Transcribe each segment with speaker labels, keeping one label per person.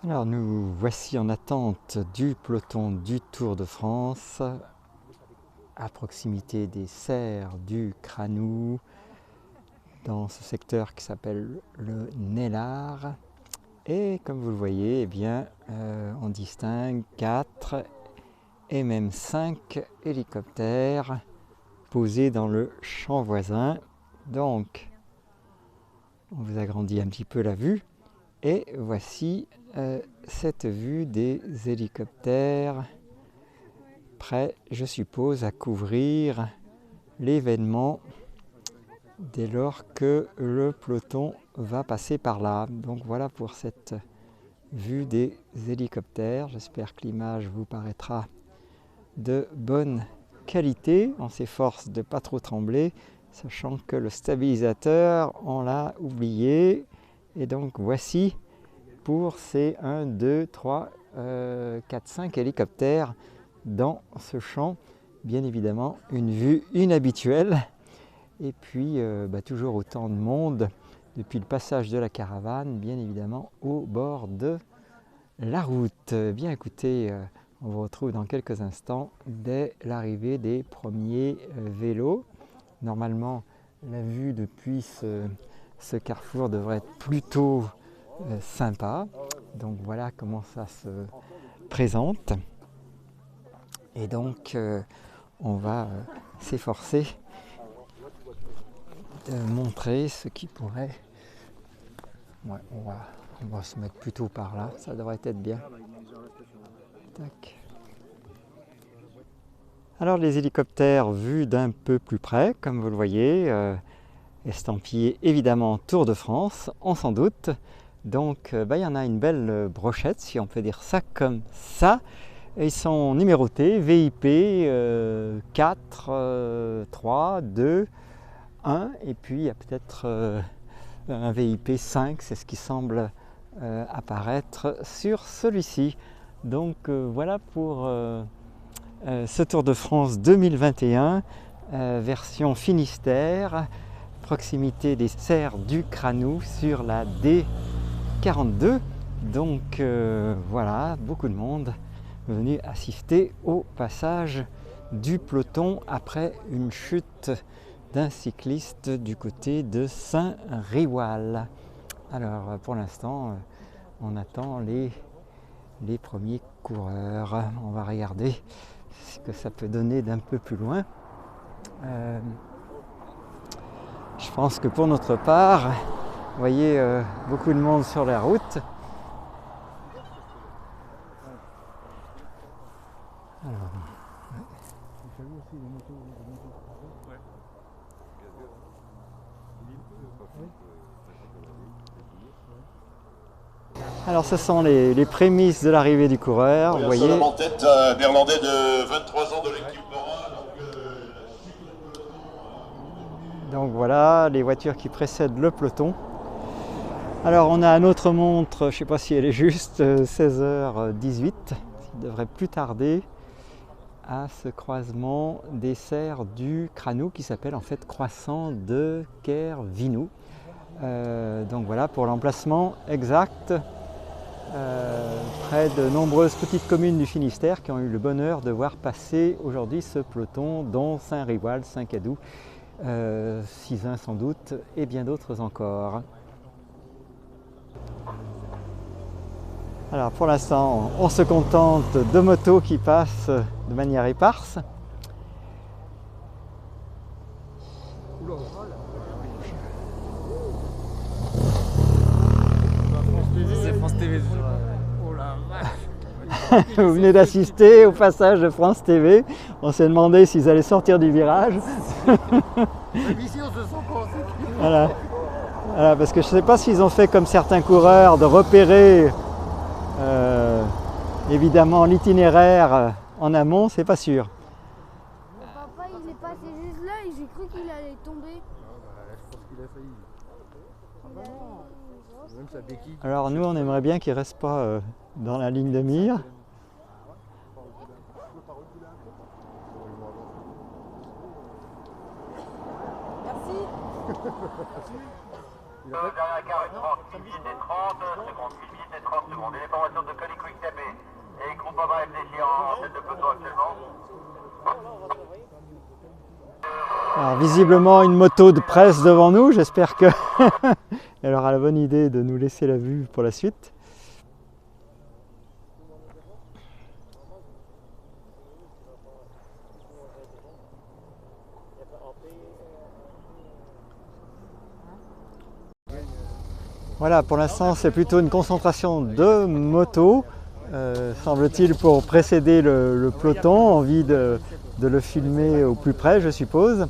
Speaker 1: Alors nous voici en attente du peloton du Tour de France, à proximité des serres du Cranou, dans ce secteur qui s'appelle le Nélard. Et comme vous le voyez, on distingue 4 et même 5 hélicoptères posés dans le champ voisin. Donc, on vous agrandit un petit peu la vue. Et voici cette vue des hélicoptères prêts, je suppose, à couvrir l'événement dès lors que le peloton va passer par là. Donc voilà pour cette vue des hélicoptères. J'espère que l'image vous paraîtra de bonne qualité. On s'efforce de ne pas trop trembler, sachant que le stabilisateur, on l'a oublié. Et donc voici pour ces 1, 2, 3, 4, 5 hélicoptères dans ce champ. Bien évidemment, une vue inhabituelle. Et puis, toujours autant de monde depuis le passage de la caravane, bien évidemment, au bord de la route. Bien écoutez, on vous retrouve dans quelques instants dès l'arrivée des premiers vélos. Normalement, la vue depuis ce carrefour devrait être plutôt sympa. Donc voilà comment ça se présente. Et donc on va s'efforcer de montrer ce qui pourrait... Ouais, on va se mettre plutôt par là, ça devrait être bien. Tac. Alors les hélicoptères vus d'un peu plus près, comme vous le voyez, estampillés évidemment Tour de France, on s'en doute. Donc il y en a une belle brochette, si on peut dire ça comme ça. Ils sont numérotés VIP 4, 3, 2, 1 et puis il y a peut-être un VIP 5, c'est ce qui semble apparaître sur celui-ci. Donc voilà pour ce Tour de France 2021, version Finistère, proximité des serres du Cranou sur la D42. Donc voilà, beaucoup de monde venu assister au passage du peloton après une chute d'un cycliste du côté de Saint-Riwal. Alors pour l'instant, on attend les premiers coureurs. On va regarder ce que ça peut donner d'un peu plus loin. Je pense que pour notre part, vous voyez beaucoup de monde sur la route. Alors ce sont les prémices de l'arrivée du coureur.
Speaker 2: Vous
Speaker 1: voyez.
Speaker 2: En tête, néerlandais de 23 ans de l'équipe Bora.
Speaker 1: Donc voilà les voitures qui précèdent le peloton. Alors on a à notre montre, je ne sais pas si elle est juste, 16h18, il devrait plus tarder à ce croisement des serres du Cranou qui s'appelle en fait Croissant de Kervinou. Donc voilà pour l'emplacement exact, près de nombreuses petites communes du Finistère qui ont eu le bonheur de voir passer aujourd'hui ce peloton, dont Saint-Riwal, Saint-Cadou, Sizun sans doute et bien d'autres encore. Alors pour l'instant, on se contente de motos qui passent de manière éparse.
Speaker 3: C'est France TV. Oh la vache.
Speaker 1: Vous venez d'assister au passage de France TV. On s'est demandé s'ils allaient sortir du virage.
Speaker 3: Ici on se sent coincé.
Speaker 1: Voilà, parce que je ne sais pas s'ils ont fait comme certains coureurs de repérer évidemment l'itinéraire en amont, c'est pas sûr.
Speaker 4: Mon papa il est passé juste là et j'ai cru qu'il allait tomber.
Speaker 3: Je pense qu'il a failli. Même sa béquille.
Speaker 1: Alors nous on aimerait bien qu'il ne reste pas dans la ligne de mire.
Speaker 2: Derrière la carré 30, 8 minutes et 30 secondes, 8 minutes et 30 secondes. Et les formations
Speaker 1: visiblement une moto de presse devant nous, j'espère que elle aura la bonne idée de nous laisser la vue pour la suite. Voilà, pour l'instant c'est plutôt une concentration de motos, semble-t-il pour précéder le peloton, envie de le filmer au plus près je suppose.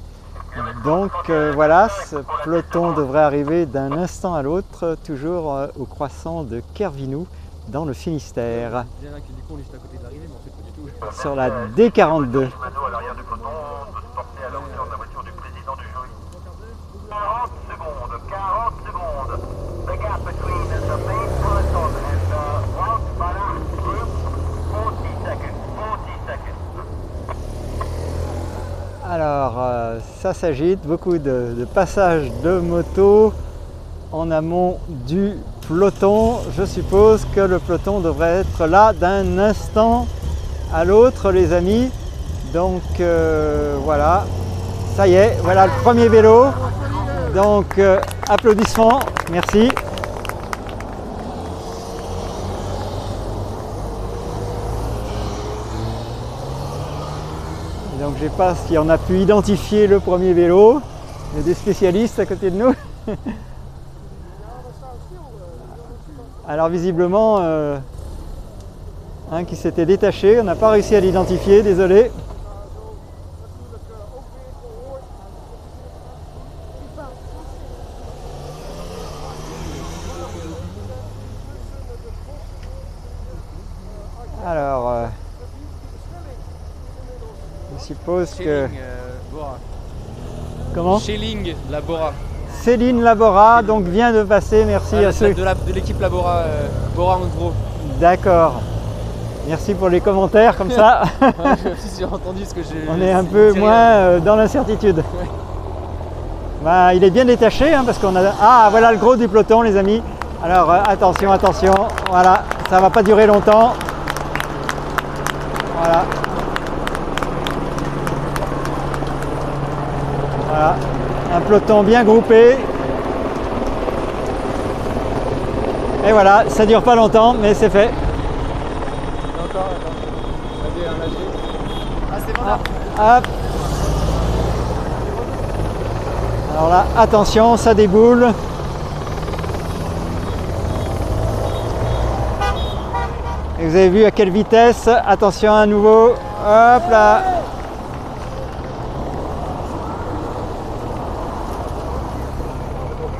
Speaker 1: Donc voilà, ce peloton devrait arriver d'un instant à l'autre, toujours au croissant de Kervinou dans le Finistère. Sur la D42. Alors ça s'agite, beaucoup de passages de moto en amont du peloton. Je suppose que le peloton devrait être là d'un instant à l'autre les amis. Donc voilà, ça y est, voilà le premier vélo. Donc applaudissements, merci. Donc je ne sais pas si on a pu identifier le premier vélo. Il y a des spécialistes à côté de nous. Alors visiblement, un qui s'était détaché, on n'a pas réussi à l'identifier, désolé. Alors, je suppose que... Comment?
Speaker 5: Schelling Labora.
Speaker 1: Céline Labora, donc vient de passer, merci à ceux...
Speaker 5: De l'équipe Labora, Bora en gros.
Speaker 1: D'accord. Merci pour les commentaires comme ça.
Speaker 5: J'ai entendu ce que j'ai...
Speaker 1: On est un peu moins dans l'incertitude.
Speaker 5: Ouais.
Speaker 1: Bah, il est bien détaché hein, parce qu'on a... Ah, voilà le gros du peloton les amis. Alors attention, attention, voilà, ça va pas durer longtemps. Voilà. Voilà, un peloton bien groupé. Et voilà, ça dure pas longtemps, mais c'est fait.
Speaker 5: Encore, attends. Ah, c'est bon là.
Speaker 1: Hop. Alors là, attention, ça déboule. Et vous avez vu à quelle vitesse, attention à nouveau, hop là.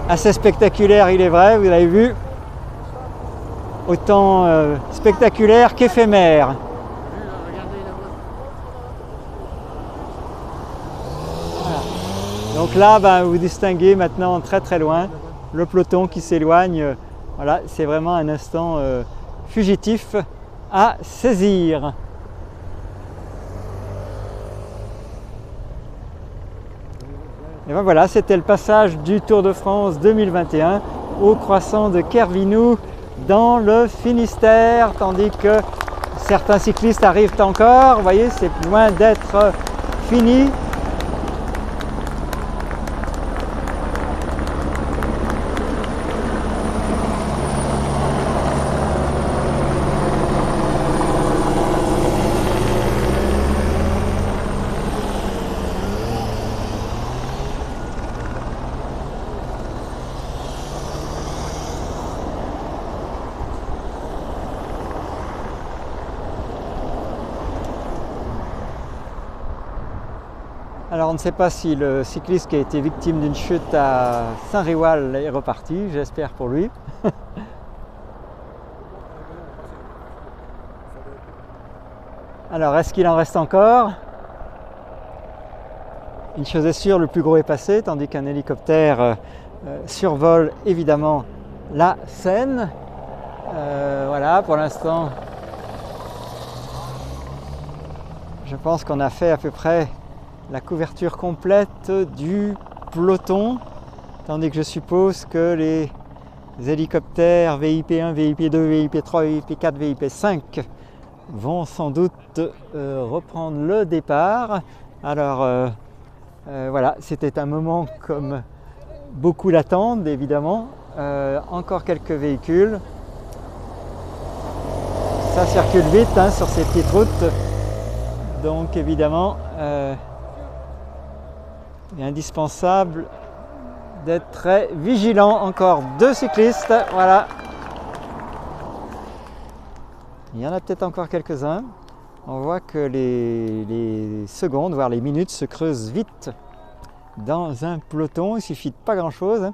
Speaker 1: Assez spectaculaire il est vrai, vous l'avez vu. Autant spectaculaire qu'éphémère. Voilà. Donc là, ben, vous distinguez maintenant très très loin le peloton qui s'éloigne. Voilà, c'est vraiment un instant fugitif à saisir. Et ben voilà, c'était le passage du Tour de France 2021 au croissant de Kervinou dans le Finistère, tandis que certains cyclistes arrivent encore. Vous voyez, c'est loin d'être fini. Alors on ne sait pas si le cycliste qui a été victime d'une chute à Saint-Riwal est reparti, j'espère pour lui. Alors est-ce qu'il en reste encore? Une chose est sûre, le plus gros est passé, tandis qu'un hélicoptère survole évidemment la Seine. Voilà, pour l'instant, je pense qu'on a fait à peu près la couverture complète du peloton, tandis que je suppose que les hélicoptères VIP1, VIP2, VIP3, VIP4, VIP5 vont sans doute reprendre le départ. Alors Voilà, c'était un moment comme beaucoup l'attendent évidemment. Encore quelques véhicules. Ça circule vite hein, sur ces petites routes. Donc évidemment, il est indispensable d'être très vigilant. Encore 2 cyclistes, voilà. Il y en a peut-être encore quelques-uns. On voit que les secondes, voire les minutes se creusent vite dans un peloton. Il suffit de pas grand-chose.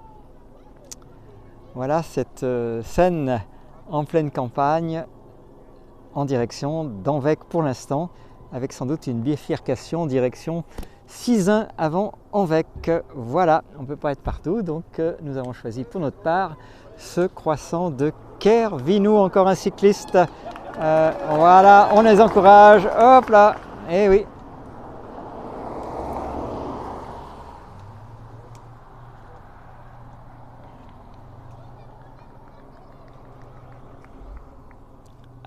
Speaker 1: Voilà cette scène en pleine campagne en direction d'Envec pour l'instant, avec sans doute une bifurcation direction Sizun avant Envec. Voilà, on ne peut pas être partout, donc nous avons choisi pour notre part ce croissant de Kervinou. Encore un cycliste. Voilà, on les encourage. Hop là, eh oui.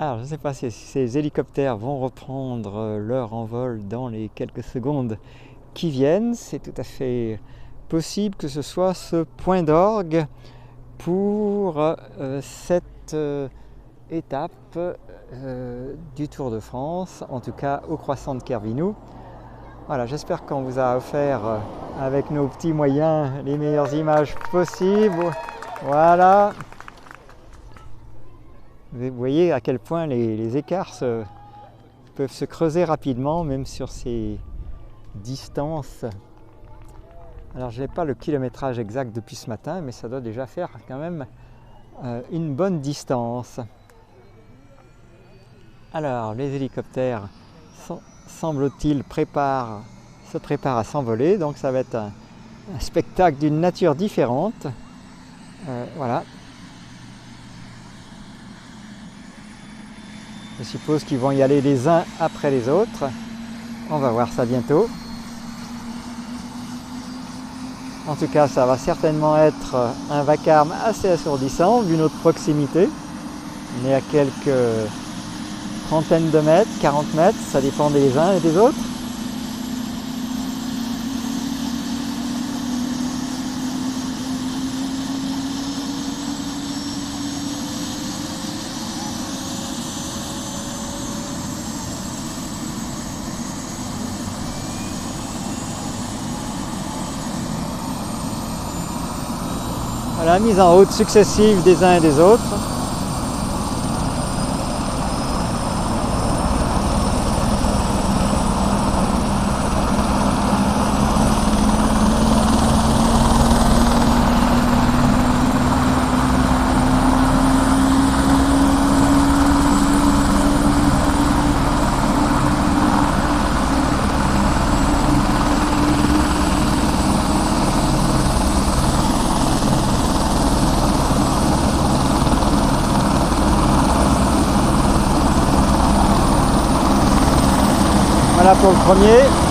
Speaker 1: Alors, je ne sais pas si ces hélicoptères vont reprendre leur envol dans les quelques secondes qui viennent. C'est tout à fait possible que ce soit ce point d'orgue pour cette étape du Tour de France, en tout cas au croissant de Kervinou. Voilà, j'espère qu'on vous a offert avec nos petits moyens les meilleures images possibles. Voilà. Vous voyez à quel point les écarts peuvent se creuser rapidement, même sur ces distances. Alors je n'ai pas le kilométrage exact depuis ce matin, mais ça doit déjà faire quand même une bonne distance. Alors les hélicoptères, semble-t-il, se préparent à s'envoler, donc ça va être un spectacle d'une nature différente. Voilà. Je suppose qu'ils vont y aller les uns après les autres. On va voir ça bientôt. En tout cas, ça va certainement être un vacarme assez assourdissant vu notre proximité. On est à quelques trentaines de mètres, 40 mètres, ça dépend des uns et des autres. Voilà, mise en route successive des uns et des autres. Voilà pour le premier.